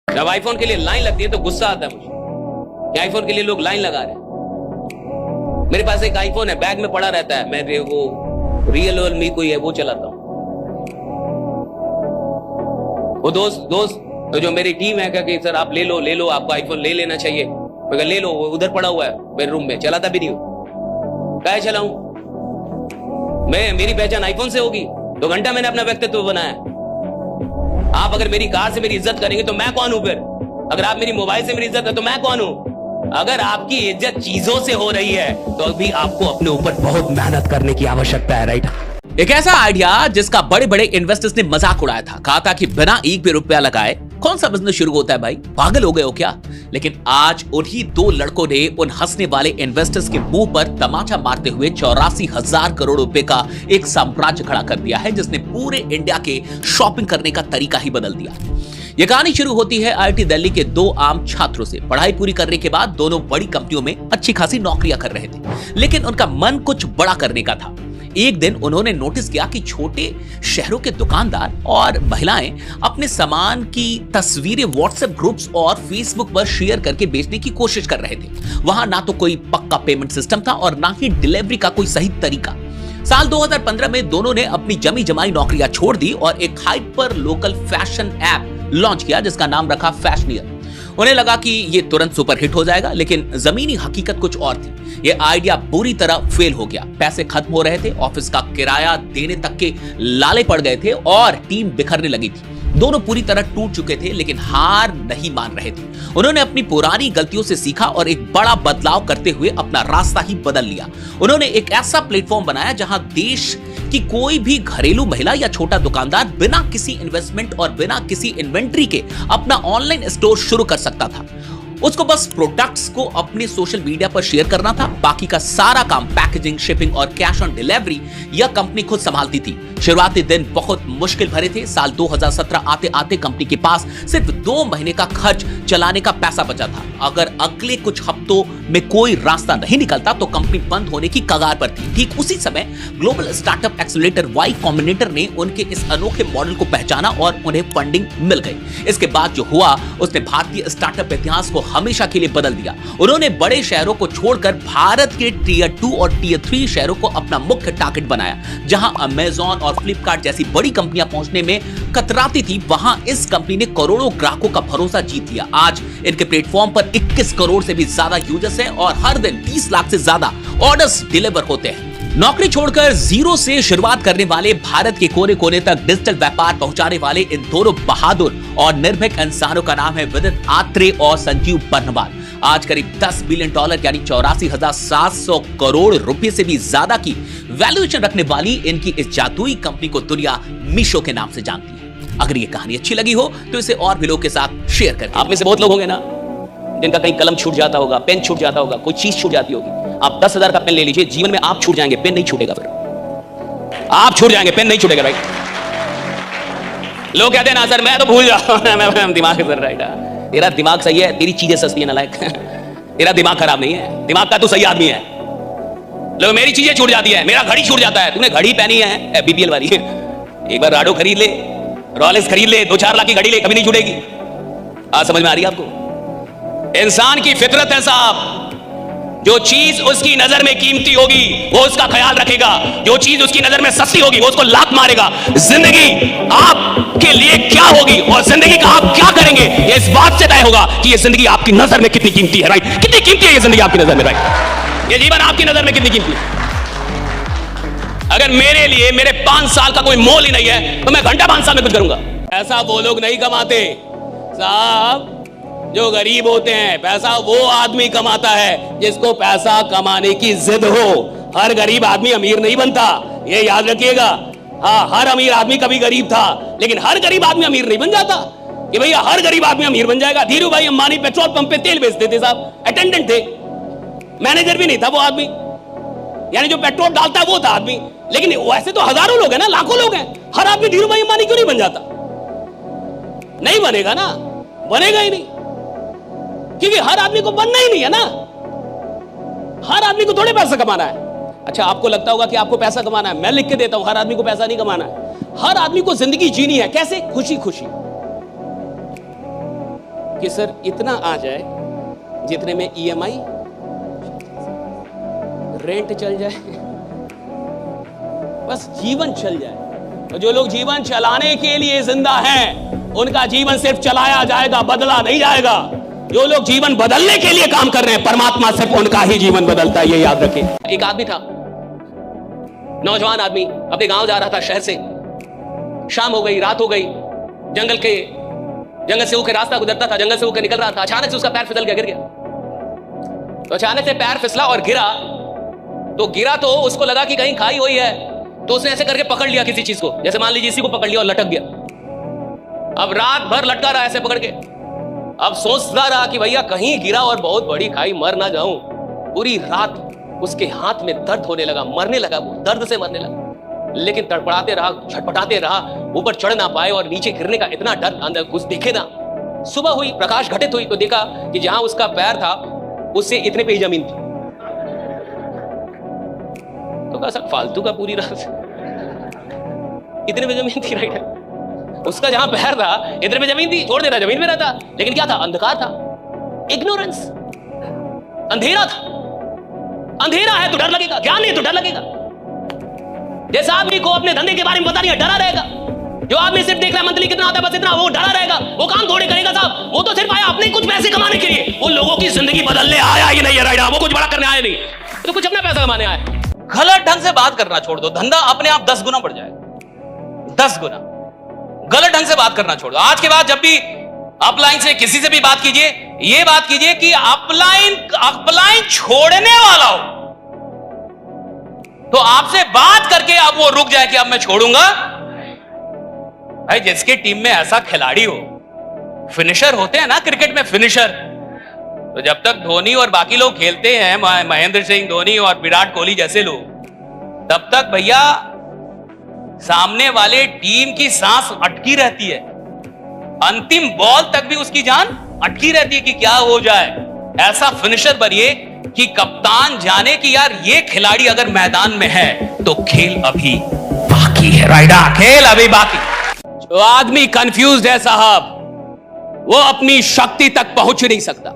जब आईफोन के लिए लाइन लगती है तो गुस्सा आता है मुझे कि आईफोन के लिए लोग लाइन लगा रहे हैं। मेरे पास एक आईफोन है, बैग में पड़ा रहता है, मैं वो रियल मी कोई है वो चलाता हूं। वो दोस्त तो जो मेरी टीम है कि सर आप ले लो आपको आईफोन ले लेना चाहिए। मैं कहा ले लो, वो उधर पड़ा हुआ है मेरे रूम में, चलाता भी नहीं हूं। क्या चलाऊं? मेरी पहचान आईफोन से होगी? 2 घंटा मैंने अपना व्यक्तित्व बनाया। आप अगर मेरी कार से मेरी इज्जत करेंगे तो मैं कौन हूं फिर? अगर आप मेरी मोबाइल से मेरी इज्जत करें तो मैं कौन हूं? अगर आपकी इज्जत चीजों से हो रही है तो अभी आपको अपने ऊपर बहुत मेहनत करने की आवश्यकता है, राइट? एक ऐसा आइडिया जिसका बड़े बड़े इन्वेस्टर्स ने मजाक उड़ाया था, कहा था कि बिना एक भी रुपया लगाए कौन सा बिजनेस शुरू होता है भाई, पागल हो गए हो क्या? लेकिन आज उन्हीं 2 लड़कों ने उन हंसने वाले इन्वेस्टर्स के मुंह पर तमाचा मारते हुए 84,000 करोड़ रुपए का एक साम्राज्य खड़ा कर दिया है, जिसने पूरे इंडिया के शॉपिंग करने का तरीका ही बदल दिया। यह कहानी शुरू होती है IIT दिल्ली के 2 आम छात्रों से। पढ़ाई पूरी करने के बाद दोनों बड़ी कंपनियों में अच्छी खासी नौकरियां कर रहे थे, लेकिन उनका मन कुछ बड़ा करने का था। एक दिन उन्होंने नोटिस किया कि छोटे शहरों के दुकानदार और महिलाएं अपने सामान की तस्वीरें व्हाट्सएप ग्रुप्स और फेसबुक पर शेयर करके बेचने की कोशिश कर रहे थे। वहां ना तो कोई पक्का पेमेंट सिस्टम था और ना ही डिलीवरी का कोई सही तरीका। साल 2015 में दोनों ने अपनी जमी जमाई नौकरियां छोड़ दी और एक hyper local fashion app launch किया जिसका नाम रखा फैशनियर। उन्हें लगा कि ये तुरंत सुपरहिट हो जाएगा, लेकिन जमीनी हकीकत कुछ और थी। ये आइडिया बुरी तरह फेल हो गया। पैसे खत्म हो रहे थे, ऑफिस का किराया देने तक के लाले पड़ गए थे और टीम बिखरने लगी थी। दोनों पूरी तरह टूट चुके थे, लेकिन हार नहीं मान रहे थे। उन्होंने अपनी पुरानी गलतियों से सीखा और एक बड़ा बदलाव करते हुए अपना रास्ता ही बदल लिया। उन्होंने एक ऐसा प्लेटफॉर्म बनाया जहां देश की कोई भी घरेलू महिला या छोटा दुकानदार बिना किसी इन्वेस्टमेंट और बिना किसी इन्वेंट्री के अपना ऑनलाइन स्टोर शुरू कर सकता था। उसको बस प्रोडक्ट्स को अपने सोशल मीडिया पर शेयर करना था। बाकी का सारा काम, पैकेजिंग, शिपिंग और कैश ऑन डिलीवरी, यह कंपनी खुद संभालती थी। शुरुआती दिन बहुत मुश्किल भरे थे। साल 2017 आते आते कंपनी के पास सिर्फ 2 महीने का खर्च चलाने का पैसा बचा था। अगर अगले कुछ हफ्तों में कोई रास्ता नहीं निकलता तो कंपनी बंद होने की कगार पर थी। ठीक उसी समय global startup accelerator Y Combinator ने उनके इस अनोखे मॉडल को पहचाना और उन्हें फंडिंग मिल गई। इसके बाद जो हुआ उसने भारतीय स्टार्टअप इतिहास को हमेशा के लिए बदल दिया। उन्होंने बड़े शहरों को छोड़कर भारत के टियर 2 और टियर 3 शहरों को अपना मुख्य टारगेट बनाया। जहां अमेज़न और फ्लिपकार्ट जैसी बड़ी कंपनियां पहुंचने में कतराती थी, वहां इस कंपनी ने करोड़ों ग्राहकों का भरोसा जीत लिया। आज इनके प्लेटफॉर्म पर 21 करोड़ से भी ज्यादा यूजर्स हैं और हर दिन 20 लाख से ज्यादा ऑर्डर्स डिलीवर होते हैं। नौकरी छोड़कर जीरो से शुरुआत करने वाले, भारत के कोने कोने तक डिजिटल व्यापार पहुंचाने वाले इन दोनों बहादुर और निर्भीक इंसानों का नाम है विदित आत्रे और संजीव बर्नवाल। आज करीब $10 बिलियन यानी 84,700 करोड़ रुपए से भी ज्यादा की वैल्यूएशन रखने वाली इनकी इस जादुई कंपनी को दुनिया मीशो के नाम से जानती है। अगर ये कहानी अच्छी लगी हो तो इसे और भी लोगों के साथ शेयर करें। आप में से बहुत लोग होंगे ना जिनका कहीं कलम छूट जाता होगा, पेन छूट जाता होगा, कोई चीज छूट जाती होगी। आप 10,000 का पेन ले लीजिए, जीवन में आप छूट जाएंगे, पेन नहीं छूटेगा। फिर आप छूट जाएंगे, पेन नहीं छूटेगा, राइट? लोग कहते हैं ना सर मैं तो भूल जाऊं मैं दिमाग सर, राइट? तेरा दिमाग सही है, तेरी चीजें सस्ती है ना, लायक तेरा दिमाग खराब नहीं है, दिमाग का तू सही आदमी है। लोग मेरी चीजें छूट जाती है, मेरा घड़ी छूट जाता है। तूने घड़ी पहनी है BPL वाली, एक बार राडो खरीद ले, रॉलेक्स खरीद ले, 2-4 लाख की घड़ी ले, कभी नहीं छूटेगी। आज समझ में आ रही है आपको? इंसान की फितरत है साहब, जो चीज उसकी नजर में कीमती होगी वो उसका ख्याल रखेगा, जो चीज उसकी नजर में सस्ती होगी वो उसको लात मारेगा। जिंदगी आपके लिए क्या होगी और जिंदगी का आप क्या करेंगे ये इस बात से तय होगा कि ये जिंदगी आपकी नजर में कितनी कीमती है, राइट? कितनी कीमती है ये जिंदगी आपकी नजर में, राइट? ये जीवन आपकी नजर में कितनी कीमती है? अगर मेरे लिए मेरे 5 साल का कोई मोल ही नहीं है तो मैं घंटा 5 साल में कुछ करूंगा। ऐसा वो लोग नहीं कमाते साहब जो गरीब होते हैं। पैसा वो आदमी कमाता है जिसको पैसा कमाने की जिद हो। हर गरीब आदमी अमीर नहीं बनता, ये याद रखिएगा। हाँ, हर अमीर आदमी कभी गरीब था, लेकिन हर गरीब आदमी अमीर नहीं बन जाता कि भैया हर गरीब आदमी अमीर बन जाएगा। धीरू भाई अंबानी पेट्रोल पंप पे तेल बेचते थे साहब, अटेंडेंट थे, मैनेजर भी नहीं था वो आदमी, यानी जो पेट्रोल डालता वो था आदमी। लेकिन वैसे तो हजारों लोग हैं ना, लाखों लोग हैं। हर आदमी धीरू भाई अंबानी क्यों नहीं बन जाता? नहीं बनेगा ना, बनेगा ही नहीं, क्योंकि हर आदमी को बनना ही नहीं है ना। हर आदमी को थोड़े पैसा कमाना है। अच्छा, आपको लगता होगा कि आपको पैसा कमाना है, मैं लिख के देता हूं, हर आदमी को पैसा नहीं कमाना है। हर आदमी को जिंदगी जीनी है। कैसे? खुशी खुशी। कि सर इतना आ जाए जितने में EMI रेंट चल जाए, बस जीवन चल जाए। और जो लोग जीवन चलाने के लिए जिंदा हैं, उनका जीवन सिर्फ चलाया जाएगा, बदला नहीं जाएगा। जो लोग जीवन बदलने के लिए काम कर रहे हैं, परमात्मा सिर्फ उनका ही जीवन बदलता है, ये याद रखें। एक आदमी था, नौजवान आदमी, अपने गांव जा रहा था शहर से। शाम हो गई, रात हो गई, जंगल से होकर रास्ता गुजरता था, जंगल से होकर निकल रहा था। अचानक से उसका पैर फिसल गया, गिर गया। तो अचानक से पैर फिसला और गिरा तो उसको लगा कि कहीं खाई हुई है, तो उसने ऐसे करके पकड़ लिया किसी चीज को, जैसे मान लीजिए इसी को पकड़ लिया और लटक गया। अब रात भर लटका रहा ऐसे पकड़ के। अब सोचता रहा कि भैया कहीं गिरा और बहुत बड़ी खाई, मर ना जाऊं। पूरी रात उसके हाथ में दर्द होने लगा, मरने लगा, वो दर्द से मरने लगा। लेकिन तड़पड़ाते रहा, छटपटाते रहा, ऊपर चढ़ ना पाए और नीचे गिरने का इतना डर, अंदर कुछ देखे ना। सुबह हुई, प्रकाश घटित हुई तो देखा कि जहां उसका पैर था उससे इतने पे ही जमीन थी। तो कहा सर फालतू का, पूरी रात इतने पे जमीन थी, राइट। उसका जहां पैर था इतने पे जमीन थी, छोड़ देता जमीन में रहता। लेकिन क्या था? अंधकार था, इग्नोरेंस, अंधेरा था। अंधेरा है तो डर लगेगा, ज्ञान नहीं तो डर लगेगा। जैसे आदमी को अपने धंधे के बारे में पता नहीं है, डरा रहेगा। जो आदमी सिर्फ देख रहा है मंथली कितना आता है बस इतना, वो डरा रहेगा, वो काम थोड़े करेगा साहब। वो तो सिर्फ आया अपने कुछ पैसे कमाने के लिए, वो लोगों की जिंदगी बदलने आया ही नहीं है, राइट। वो कुछ बड़ा करने आया नहीं, तो कुछ अपना पैसा कमाने आया। गलत ढंग से बात करना छोड़ दो, धंधा अपने आप 10 गुना बढ़ जाएगा, 10 गुना। गलत ढंग से बात करना छोड़ दो। आज के बाद जब भी अपलाइन से किसी से भी बात कीजिए, ये बात कीजिए कि अपलाइन छोड़ने वाला हो तो आपसे बात करके अब वो रुक जाए कि अब मैं छोड़ूंगा। भाई जिसकी टीम में ऐसा खिलाड़ी हो, फिनिशर होते हैं ना क्रिकेट में, फिनिशर, तो जब तक धोनी और बाकी लोग खेलते हैं, महेंद्र सिंह धोनी और विराट कोहली जैसे लोग, तब तक भैया सामने वाले टीम की सांस अटकी रहती है। अंतिम बॉल तक भी उसकी जान अटकी रहती है कि क्या हो जाए। ऐसा फिनिशर बनिए कि कप्तान जाने कि यार ये खिलाड़ी अगर मैदान में है तो खेल अभी बाकी है, राइडा, खेल अभी बाकी। जो आदमी कंफ्यूज्ड है साहब, वो अपनी शक्ति तक पहुंच नहीं सकता।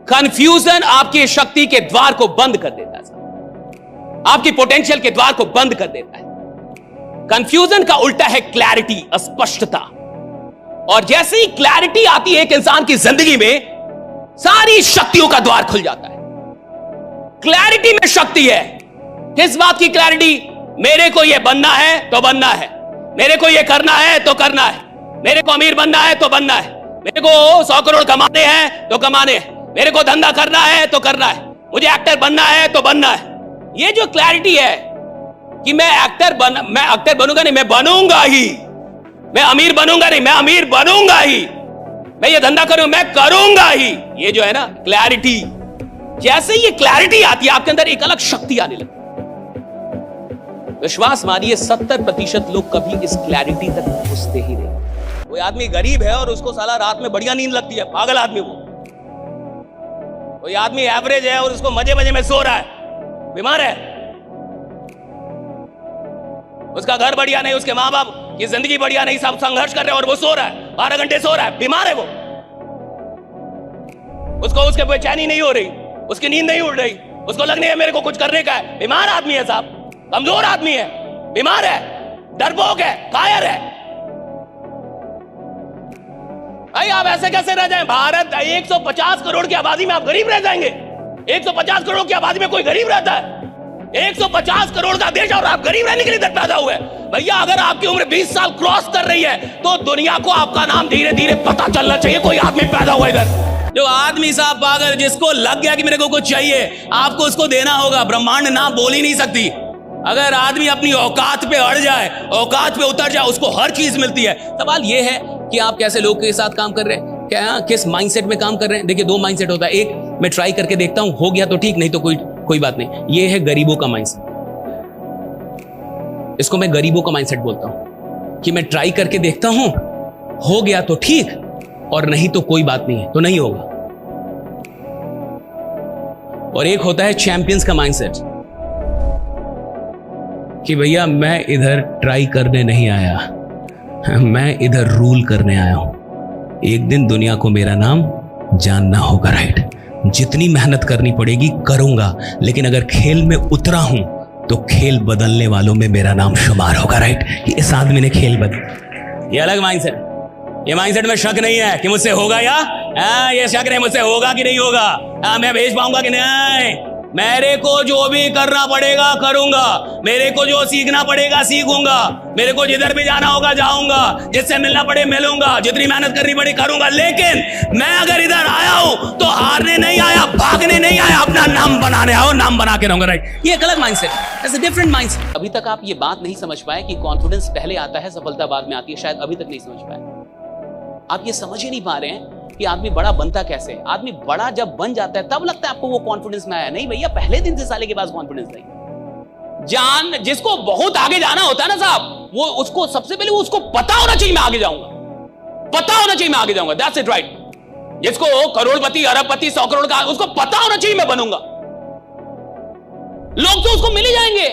कंफ्यूजन आपकी शक्ति के द्वार को बंद कर देता है साहब, आपकी पोटेंशियल के द्वार को बंद कर देता है। कंफ्यूजन का उल्टा है क्लैरिटी, स्पष्टता। और जैसे ही क्लैरिटी आती है एक इंसान की जिंदगी में, सारी शक्तियों का द्वार खुल जाता है। क्लैरिटी में शक्ति है। किस बात की क्लैरिटी? मेरे को यह बनना है तो बनना है, मेरे को यह करना है तो करना है, मेरे को अमीर बनना है तो बनना है, मेरे को 100 करोड़ कमाने हैं तो कमाने हैं, मेरे को धंधा करना है तो करना है, मुझे एक्टर बनना है तो बनना है। ये जो क्लैरिटी है कि मैं एक्टर बनूंगा नहीं, मैं बनूंगा ही, मैं अमीर बनूंगा नहीं, मैं अमीर बनूंगा ही, मैं ये धंधा करूं, मैं करूंगा ही, ये जो है ना क्लैरिटी, जैसे ये क्लैरिटी आती है आपके अंदर एक अलग शक्ति आने लगती है। विश्वास मानिए 70% लोग कभी इस क्लैरिटी तक पहुंचते ही नहीं। कोई आदमी गरीब है और उसको साला रात में बढ़िया नींद लगती है, पागल आदमी वो। कोई आदमी एवरेज है और उसको मजे मजे में सो रहा है, बीमार है। उसका घर बढ़िया नहीं, उसके माँ बाप की जिंदगी बढ़िया नहीं, सब संघर्ष कर रहे हैं और वो सो रहा है, 12 घंटे सो रहा है, बीमार है वो। उसको उसके बेचैनी नहीं हो रही, उसकी नींद नहीं उड़ रही, उसको लगने है मेरे को कुछ करने का है। बीमार आदमी है साहब, कमजोर आदमी है, बीमार है, डरपोक है, कायर है। भाई आप ऐसे कैसे रह जाएं? भारत 150 करोड़ की आबादी में आप गरीब रह जाएंगे? 150 करोड़ की आबादी में कोई गरीब रहता है? 150 करोड़ का देश और आप गरीब रहने के लिए पैदा हुए? भैया अगर आपकी उम्र 20 साल क्रॉस कर रही है तो दुनिया को आपका नाम धीरे धीरे पता चलना चाहिए, कोई आदमी पैदा हुआ इधर। जो आदमी साहब पागल, जिसको लग गया कि मेरे को कुछ चाहिए, आपको उसको देना होगा। ब्रह्मांड ना बोल ही नहीं सकती। अगर आदमी अपनी औकात पे अड़ जाए, औकात पे उतर जाए, उसको हर चीज मिलती है। सवाल यह है कि आप कैसे लोग के साथ काम कर रहे हैं, क्या किस माइंडसेट में काम कर रहे हैं। देखिए 2 माइंडसेट होता है, एक मैं ट्राई करके देखता हूं, हो गया तो ठीक, नहीं तो कोई बात नहीं। ये है गरीबों का माइंडसेट, इसको मैं गरीबों का माइंडसेट बोलता हूं कि मैं ट्राई करके देखता हूं, हो गया तो ठीक और नहीं तो कोई बात नहीं है, तो नहीं होगा। और एक होता है चैंपियंस का माइंडसेट कि भैया मैं इधर ट्राई करने नहीं आया, मैं इधर रूल करने आया हूं। एक दिन दुनिया को मेरा नाम जानना होगा, राइट? जितनी मेहनत करनी पड़ेगी करूंगा, लेकिन अगर खेल में उतरा हूं तो खेल बदलने वालों में मेरा नाम शुमार होगा, राइट? इस आदमी ने खेल बदल, ये अलग माइंडसेट, ये माइंडसेट में शक नहीं है कि मुझसे होगा या ये शक नहीं मुझसे होगा कि नहीं होगा, मैं भेज पाऊंगा कि नहीं। मेरे को जो भी करना पड़ेगा करूंगा, मेरे को जो सीखना पड़ेगा सीखूंगा, मेरे को जिधर भी जाना होगा जाऊंगा, जिससे मिलना पड़े मिलूंगा, जितनी मेहनत करनी पड़े करूंगा। लेकिन मैं अगर इधर आया हूं तो हारने नहीं आया, भागने नहीं आया, अपना नाम बनाने आओ, नाम बना के रहूंगा, राइट? ये एक अलग mindset, that's a different mindset. अभी तक आप ये बात नहीं समझ पाए कि कॉन्फिडेंस पहले आता है, सफलता बाद में आती है। शायद अभी तक नहीं समझ पाए। आप ये समझ ही नहीं पा रहे हैं कि आदमी बड़ा बनता कैसे है। आदमी बड़ा जब बन जाता है तब लगता है आपको वो कॉन्फिडेंस में आया। नहीं भैया, पहले दिन से साले के पास कॉन्फिडेंस नहीं। जिसको बहुत आगे जाना होता है ना साहब, वो उसको सबसे पहले वो उसको पता होना चाहिए मैं आगे जाऊंगा, पता होना चाहिए मैं आगे जाऊंगा। That's it, right? जिसको करोड़पति, अरबपति, 100 करोड़ का, उसको पता होना चाहिए मैं बनूंगा। लोग तो उसको मिल ही जाएंगे,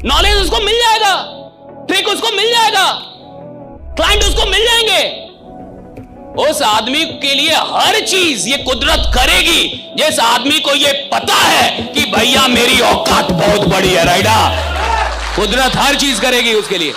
नॉलेज उसको मिल जाएगा, ट्रिक उसको मिल जाएगा, क्लाइंट उसको मिल जाएंगे। उस आदमी के लिए हर चीज ये कुदरत करेगी जिस आदमी को ये पता है कि भैया मेरी औकात बहुत बड़ी है, राइडा। कुदरत हर चीज करेगी उसके लिए।